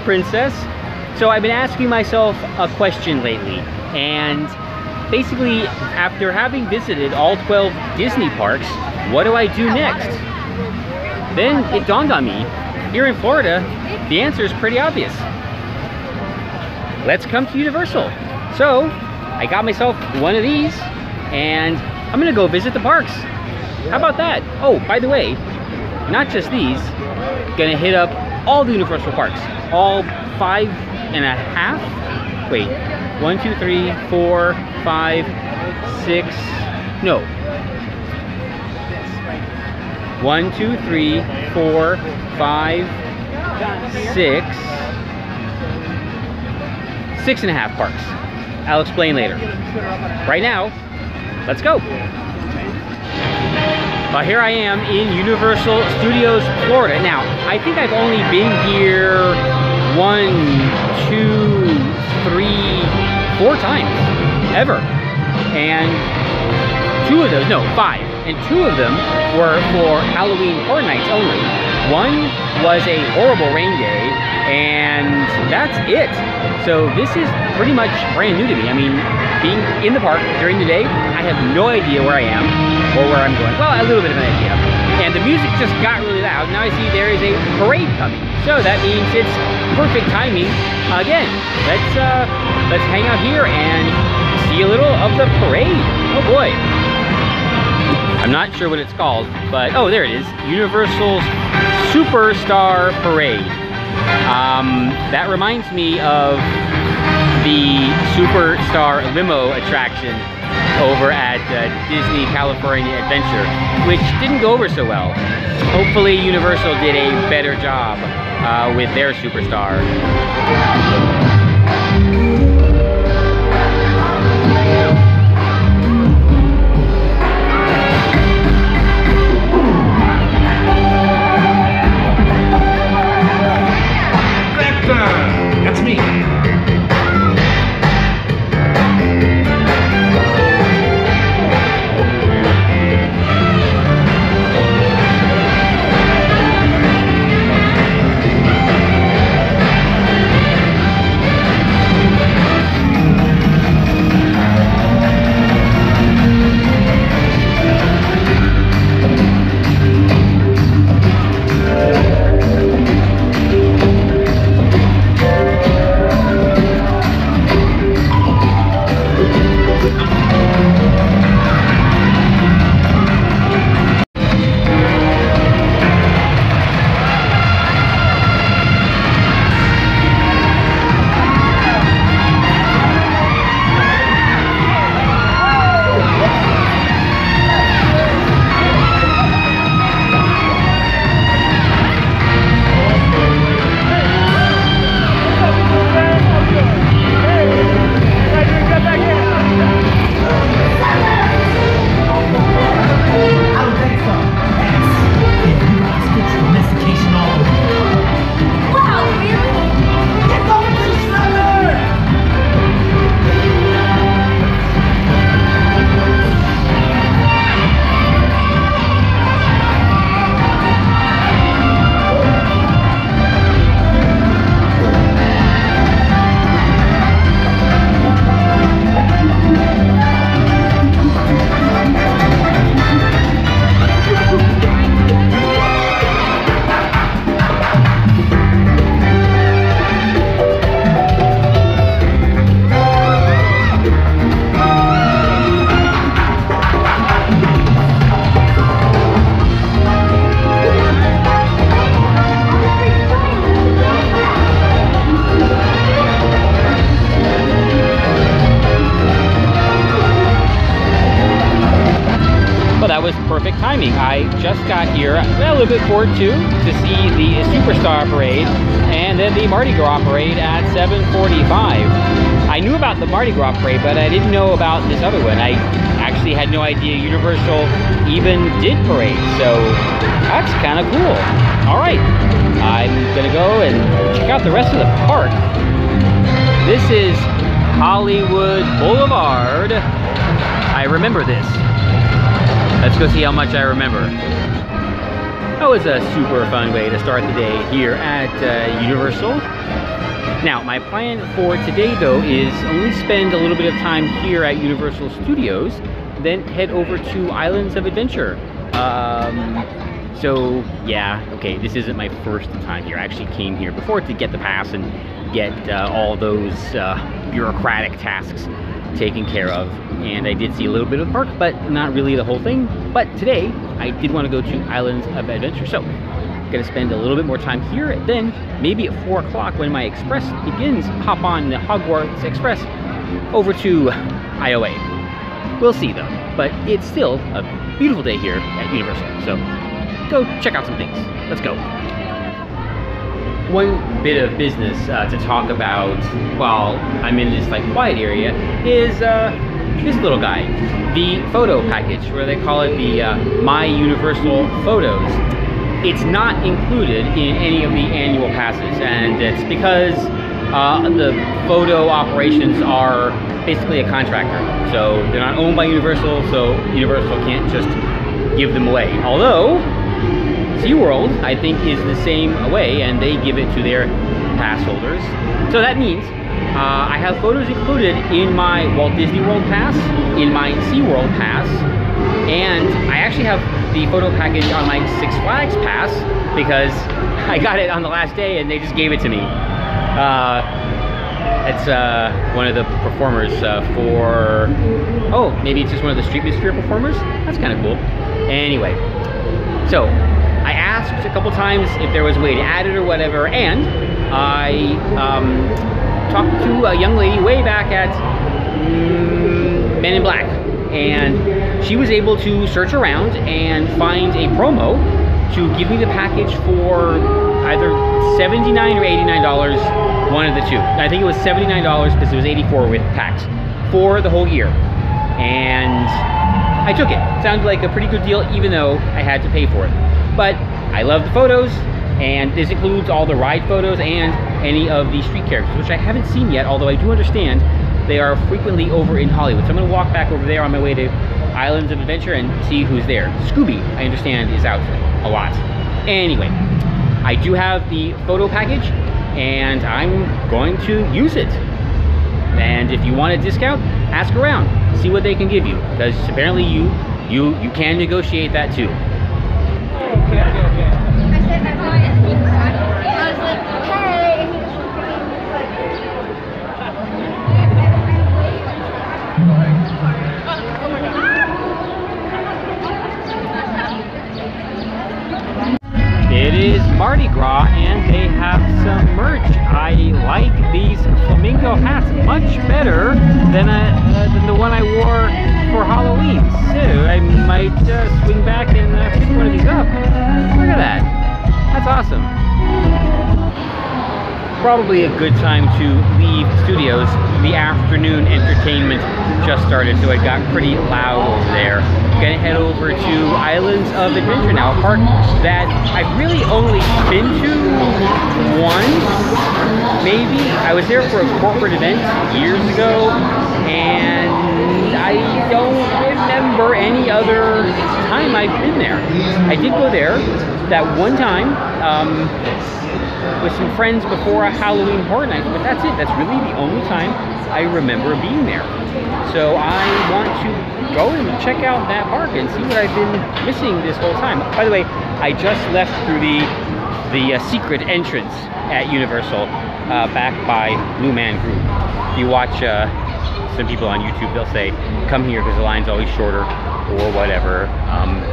princess. So I've been asking myself a question lately, and basically after having visited all 12 Disney parks, what do I do next? Then it dawned on me, here in Florida, the answer is pretty obvious. Let's come to Universal. So I got myself one of these, and I'm gonna go visit the parks. How about that? Oh, by the way, not just these, gonna hit up all the Universal parks, all 5.5. Wait, 1, 2, 3, 4, 5, 6. No. 1, 2, 3, 4, 5, 6. 6.5 parks. I'll explain later. Right now, let's go. Well, here I am in Universal Studios, Florida. Now, I think I've only been here 1, 2, 3, 4 times, ever. And 2 of those, no, 5. And 2 of them were for Halloween Horror Nights only. One was a horrible rain day, and that's it. So this is pretty much brand new to me. I mean, being in the park during the day, I have no idea where I am or where I'm going. Well, a little bit of an idea. And the music just got really loud. Now I see there is a parade coming. So that means it's perfect timing. Again, let's hang out here and see a little of the parade. Oh boy. I'm not sure what it's called, but oh, there it is. Universal's Superstar Parade. That reminds me of the Superstar Limo attraction over at Disney California Adventure, which didn't go over so well. Hopefully Universal did a better job with their Superstar. That's me. Perfect timing. I just got here a little bit before 2 to see the Superstar Parade and then the Mardi Gras Parade at 7:45. I knew about the Mardi Gras Parade, but I didn't know about this other one. I actually had no idea Universal even did parades, so that's kind of cool. All right, I'm gonna go and check out the rest of the park. This is Hollywood Boulevard. I remember this. Let's go see how much I remember. That was a super fun way to start the day here at Universal. Now, my plan for today, though, is only spend a little bit of time here at Universal Studios, then head over to Islands of Adventure. So, yeah, okay, this isn't my first time here. I actually came here before to get the pass and get all those bureaucratic tasks taken care of. And I did see a little bit of the park, but not really the whole thing. But today, I did want to go to Islands of Adventure. So, I'm gonna spend a little bit more time here, then maybe at 4 o'clock when my express begins, hop on the Hogwarts Express over to IOA. We'll see though, but it's still a beautiful day here at Universal, so go check out some things. Let's go. One bit of business to talk about while I'm in this like quiet area is this little guy, the photo package, where they call it the My Universal Photos. It's not included in any of the annual passes, and it's because the photo operations are basically a contractor. So they're not owned by Universal, so Universal can't just give them away. Although SeaWorld, I think, is the same way, and they give it to their pass holders. So that means I have photos included in my Walt Disney World pass, in my SeaWorld pass, and I actually have the photo package on my Six Flags pass because I got it on the last day and they just gave it to me. It's one of the performers for, oh, maybe it's just one of the Street Sphere performers? That's kind of cool. Anyway, so I asked a couple times if there was a way to add it or whatever, and I talked to a young lady way back at Men in Black, and she was able to search around and find a promo to give me the package for either $79 or $89, one of the two. I think it was $79 because it was $84 with tax for the whole year, and I took it. Sounded like a pretty good deal, even though I had to pay for it. But I love the photos, and this includes all the ride photos and any of the street characters, which I haven't seen yet, although I do understand they are frequently over in Hollywood. So I'm gonna walk back over there on my way to Islands of Adventure and see who's there. Scooby, I understand, is out a lot. Anyway, I do have the photo package, and I'm going to use it. And if you want a discount, ask around, see what they can give you, because apparently you can negotiate that too. It is Mardi Gras, and they have some merch. I like these flamingo hats much better than the one I wore for Halloween. So I might swing back and pick one of these up. Look at that. That's awesome. Probably a good time to leave studios. The afternoon entertainment just started, so it got pretty loud over there. I'm gonna head over to Islands of Adventure now, a park that I've really only been to once, maybe. I was there for a corporate event years ago, and I don't remember any other time I've been there. I did go there that one time with some friends before a Halloween Horror Night, but that's it. That's really the only time I remember being there. So I want to go and check out that park and see what I've been missing this whole time. By the way, I just left through the secret entrance at Universal back by Blue Man Group. If you watch some people on YouTube, they'll say, come here because the line's always shorter or whatever.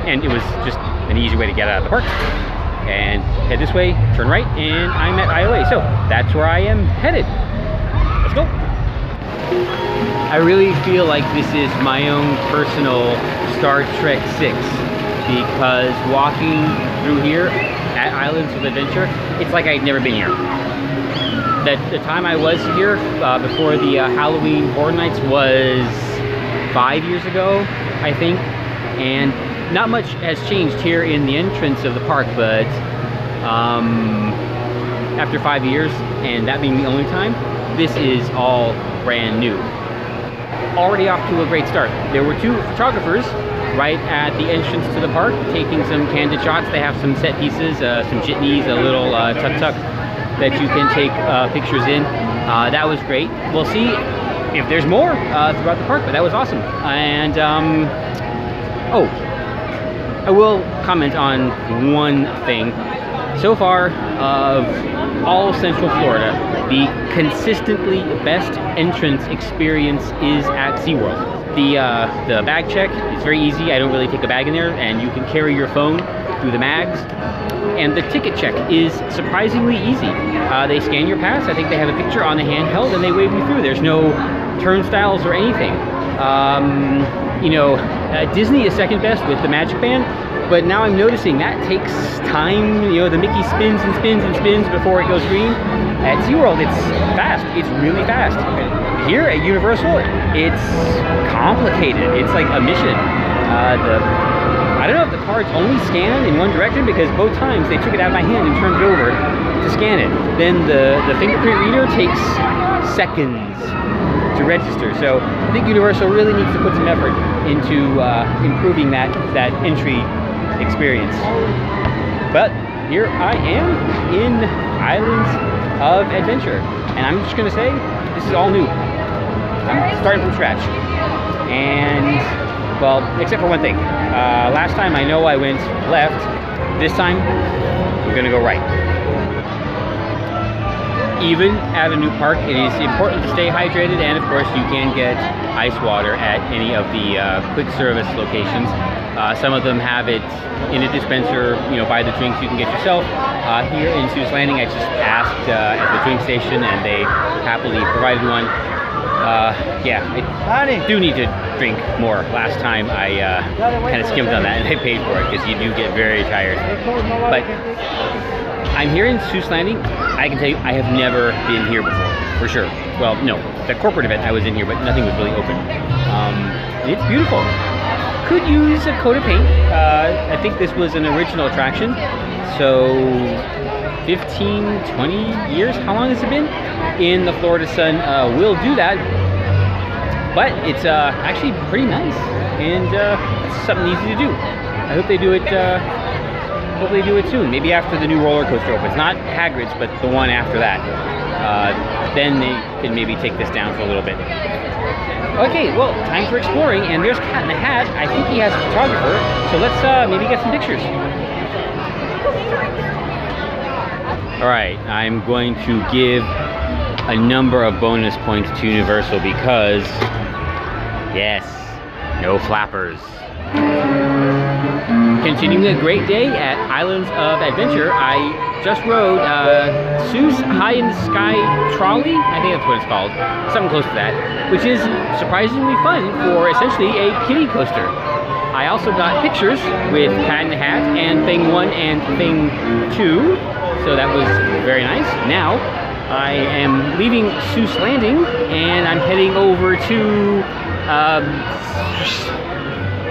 And it was just an easy way to get out of the park. And head this way, turn right, and I'm at IOA. So that's where I am headed. Let's go. I really feel like this is my own personal Star Trek 6, because walking through here at Islands of Adventure, it's like I'd never been here. The time I was here before the Halloween Horror Nights was 5 years ago, I think, and not much has changed here in the entrance of the park, but after 5 years, and that being the only time, this is all brand new. Already off to a great start. There were two photographers right at the entrance to the park taking some candid shots. They have some set pieces, some jitneys, a little tuk-tuk that you can take pictures in. That was great. We'll see if there's more throughout the park, but that was awesome. And oh, I will comment on one thing. So far, of all Central Florida, the consistently best entrance experience is at SeaWorld. The bag check is very easy. I don't really take a bag in there, and you can carry your phone through the mags. And the ticket check is surprisingly easy. They scan your pass. I think they have a picture on the handheld, and they wave you through. There's no turnstiles or anything. You know, Disney is second best with the Magic Band, but now I'm noticing that takes time. You know, the Mickey spins and spins and spins before it goes green. At SeaWorld, it's fast. It's really fast. Here at Universal, it's complicated. It's like a mission. I don't know if the cards only scan in one direction, because both times they took it out of my hand and turned it over to scan it. Then the fingerprint reader takes seconds to register. So I think Universal really needs to put some effort into improving that entry experience. But here I am in Islands of Adventure, and I'm just gonna say this is all new. I'm starting from scratch, and well, except for one thing. Last time I know I went left. This time I'm gonna go right. Even at a new park, it is important to stay hydrated, and of course you can get ice water at any of the quick service locations. Some of them have it in a dispenser, you know, buy the drinks you can get yourself. Here in Seuss Landing, I just asked at the drink station, and they happily provided one. Yeah, I do need to drink more. Last time I kind of skimmed on that, and I paid for it, because you do get very tired. But I'm here in Seuss Landing. I can tell you, I have never been here before, for sure. Well, no, the corporate event I was in here, but nothing was really open. It's beautiful. Could use a coat of paint. I think this was an original attraction, so 15, 20 years, how long has it been? In the Florida sun, will do that. But it's actually pretty nice, and it's something easy to do. I hope they do it. Hopefully do it soon. Maybe after the new roller coaster opens. Not Hagrid's, but the one after that. Then they can maybe take this down for a little bit. Okay, well, time for exploring, and there's Cat in the Hat. I think he has a photographer, so let's maybe get some pictures. All right, I'm going to give a number of bonus points to Universal because, yes, no flappers. Continuing a great day at Islands of Adventure, I just rode Seuss High in the Sky Trolley. I think that's what it's called. Something close to that, which is surprisingly fun for essentially a kiddie coaster. I also got pictures with Cat in the Hat and Thing 1 and Thing 2, so that was very nice. Now, I am leaving Seuss Landing, and I'm heading over to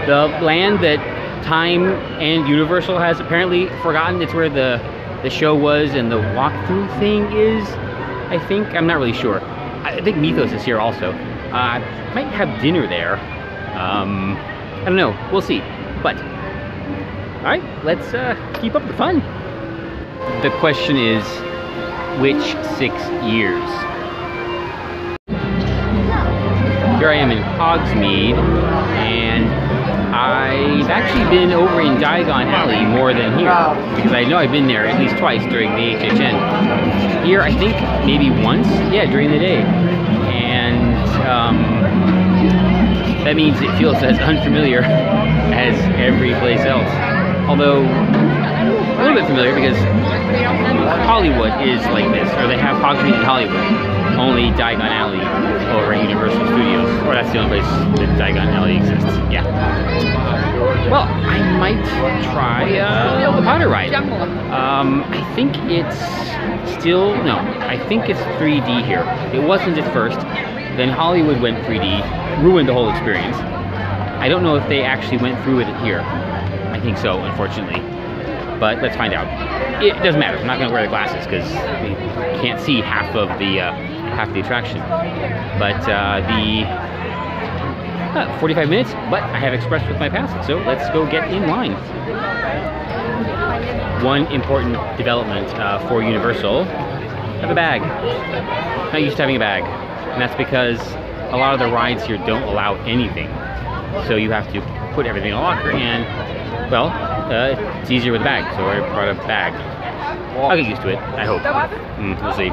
the land that Time and Universal has apparently forgotten. It's where the show was and the walkthrough thing is, I think. I'm not really sure. I think Mythos is here also. I might have dinner there. I don't know. We'll see. But, all right, let's keep up the fun. The question is, which 6 years? Here I am in Hogsmeade, and I've actually been over in Diagon Alley more than here, because I know I've been there at least twice during the HHN. Here, I think maybe once, yeah, during the day. And that means it feels as unfamiliar as every place else. Although, a little bit familiar, because Hollywood is like this, or they have Hogsmeade in Hollywood, only Diagon Alley over at Universal Studios, or that's the only place that Diagon Alley exists. Yeah. Well, I might try the Potter ride. I think it's still, no, I think it's 3D here. It wasn't at first. Then Hollywood went 3D, ruined the whole experience. I don't know if they actually went through with it here. I think so, unfortunately. But let's find out. It doesn't matter. I'm not going to wear the glasses because we can't see half the attraction. But the 45 minutes, but I have express with my pass, so let's go get in line. One important development for Universal have a bag. Not used to having a bag. And that's because a lot of the rides here don't allow anything. So you have to put everything in a locker, and, well, it's easier with a bag, so I brought a bag. I'll get used to it, I hope. We'll see.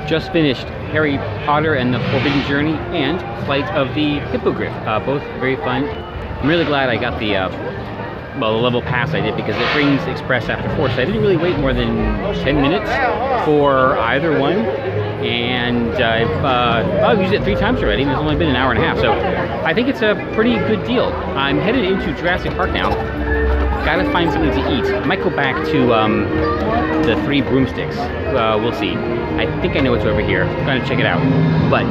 Just finished Harry Potter and the Forbidden Journey and Flight of the Hippogriff. Both very fun. I'm really glad I got the well, the level pass I did, because it brings Express after 4, so I didn't really wait more than 10 minutes for either one, and I've used it 3 times already, and it's only been an hour and a half, so I think it's a pretty good deal. I'm headed into Jurassic Park now. Gotta find something to eat. I might go back to the 3 Broomsticks. We'll see. I think I know what's over here. I'm gonna check it out. But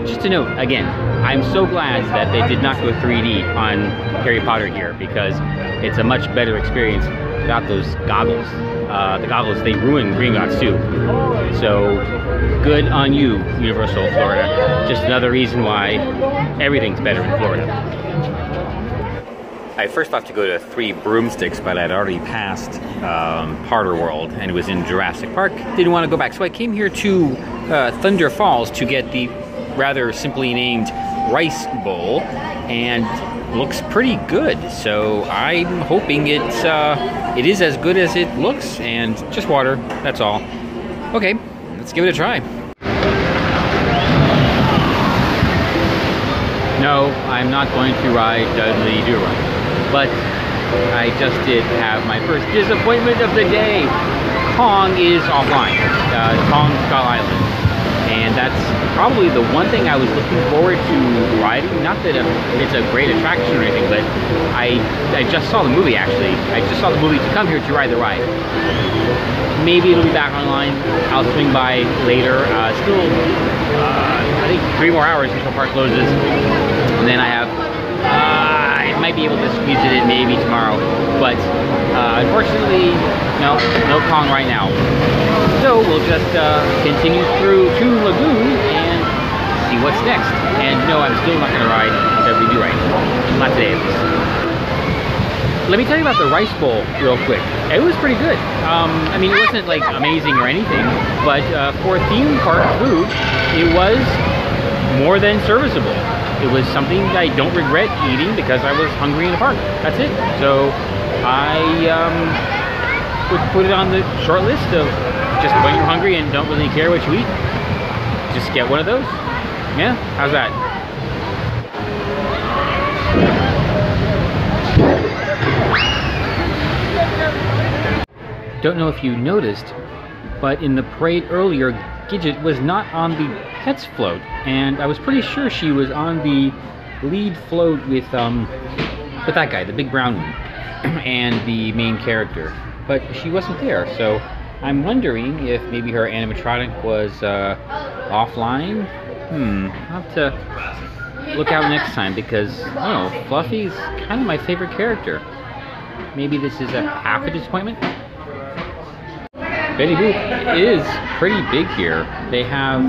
just to note, again, I'm so glad that they did not go 3D on Harry Potter here, because it's a much better experience without those goggles. The goggles, they ruin Gringotts too. So good on you, Universal Florida. Just another reason why everything's better in Florida. I first thought to go to 3 Broomsticks, but I'd already passed Harder World, and it was in Jurassic Park. Didn't want to go back, so I came here to Thunder Falls to get the rather simply named Rice Bowl, and looks pretty good. So I'm hoping it is as good as it looks, and just water, that's all. Okay, let's give it a try. No, I'm not going to ride Dudley Do-Run. But I just did have my first disappointment of the day. Kong is offline, Kong Skull Island. And that's probably the one thing I was looking forward to riding. Not that it's a great attraction or anything, but I just saw the movie, actually. I just saw the movie to come here to ride the ride. Maybe it'll be back online. I'll swing by later. Still, I think 3 more hours until park closes. And then I have... I might be able to squeeze it in maybe tomorrow, but unfortunately, no Kong right now. So we'll just continue through to Lagoon and see what's next. And no, I'm still not going to ride Dudley Do-Right. Not today, at least. Let me tell you about the Rice Bowl real quick. It was pretty good. I mean, it wasn't like amazing or anything, but for theme park food, it was more than serviceable. It was something I don't regret eating because I was hungry in the park. That's it. So I would put it on the short list of just when you're hungry and don't really care what you eat, just get one of those. Yeah, how's that? Don't know if you noticed, but in the parade earlier, Gidget was not on the Pets float, and I was pretty sure she was on the lead float with that guy, the big brown one, and the main character, but she wasn't there. So I'm wondering if maybe her animatronic was offline. I'll have to look out next time, because I don't know, Fluffy's kind of my favorite character. Maybe this is a half a disappointment. Betty Boop is pretty big here. They have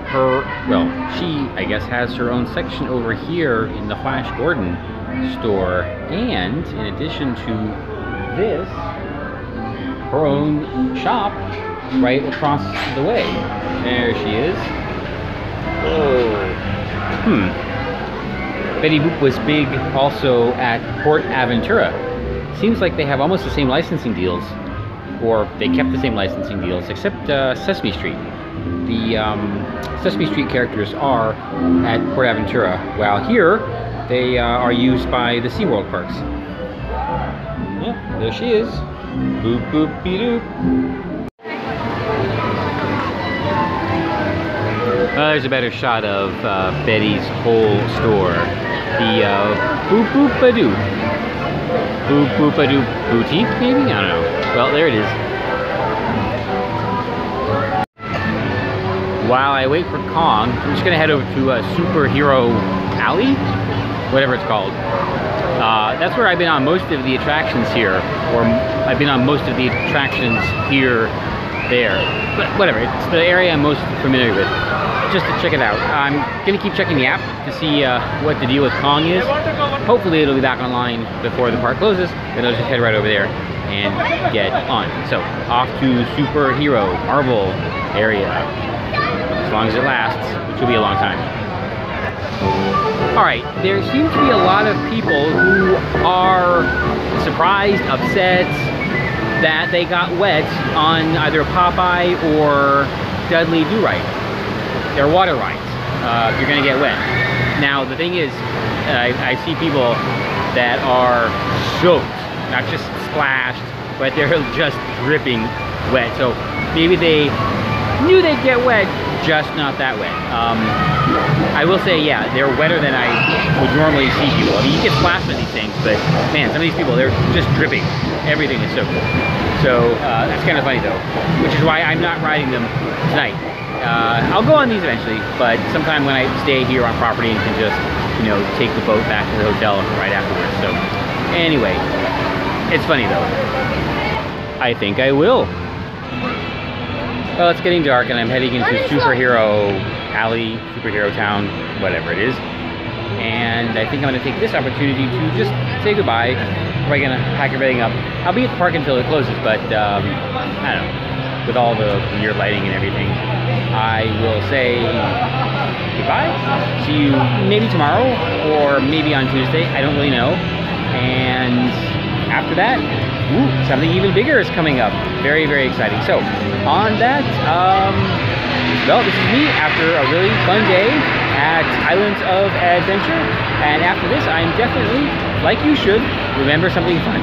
her, well, she, I guess, has her own section over here in the Flash Gordon store. And in addition to this, her own shop right across the way. There she is. Oh. Betty Boop was big also at Port Aventura. Seems like they have almost the same licensing deals. Or they kept the same licensing deals, except Sesame Street. The Sesame Street characters are at Port Aventura, while here they are used by the SeaWorld parks. Yeah, there she is. Boop boop be doop. There's a better shot of Betty's whole store. The boop boop a doop. Boop boop a doop boutique, maybe? I don't know. Well, there it is. While I wait for Kong, I'm just gonna head over to Superhero Alley, whatever it's called. That's where I've been on most of the attractions here, or I've been on most of the attractions here there. But whatever, it's the area I'm most familiar with. Just to check it out. I'm gonna keep checking the app to see what the deal with Kong is. Hopefully it'll be back online before the park closes, then I'll just head right over there and get on. So, off to superhero Marvel area. As long as it lasts, which will be a long time. Alright, there seems to be a lot of people who are surprised, upset that they got wet on either Popeye or Dudley Do-Right. They're water rides. You're gonna get wet. Now, the thing is, I see people that are soaked, not just splashed, but they're just dripping wet. So maybe they knew they'd get wet, just not that wet. I will say, yeah, they're wetter than I would normally see people. I mean, you get splashed with these things, but man, some of these people, they're just dripping. Everything is soaked. So that's kind of funny though, which is why I'm not riding them tonight. I'll go on these eventually, but sometime when I stay here on property and can just, you know, take the boat back to the hotel right afterwards. So anyway, it's funny though. I think I will. Well, it's getting dark and I'm heading into Superhero Alley, Superhero Town, whatever it is. And I think I'm gonna take this opportunity to just say goodbye. I'm probably gonna pack everything up. I'll be at the park until it closes, but I don't know. With all the weird lighting and everything, I will say goodbye. See you maybe tomorrow or maybe on Tuesday. I don't really know. And after that, something even bigger is coming up. Very, very exciting. So on that, well, this is me after a really fun day at Islands of Adventure. And after this, I'm definitely, like you should, remember something fun.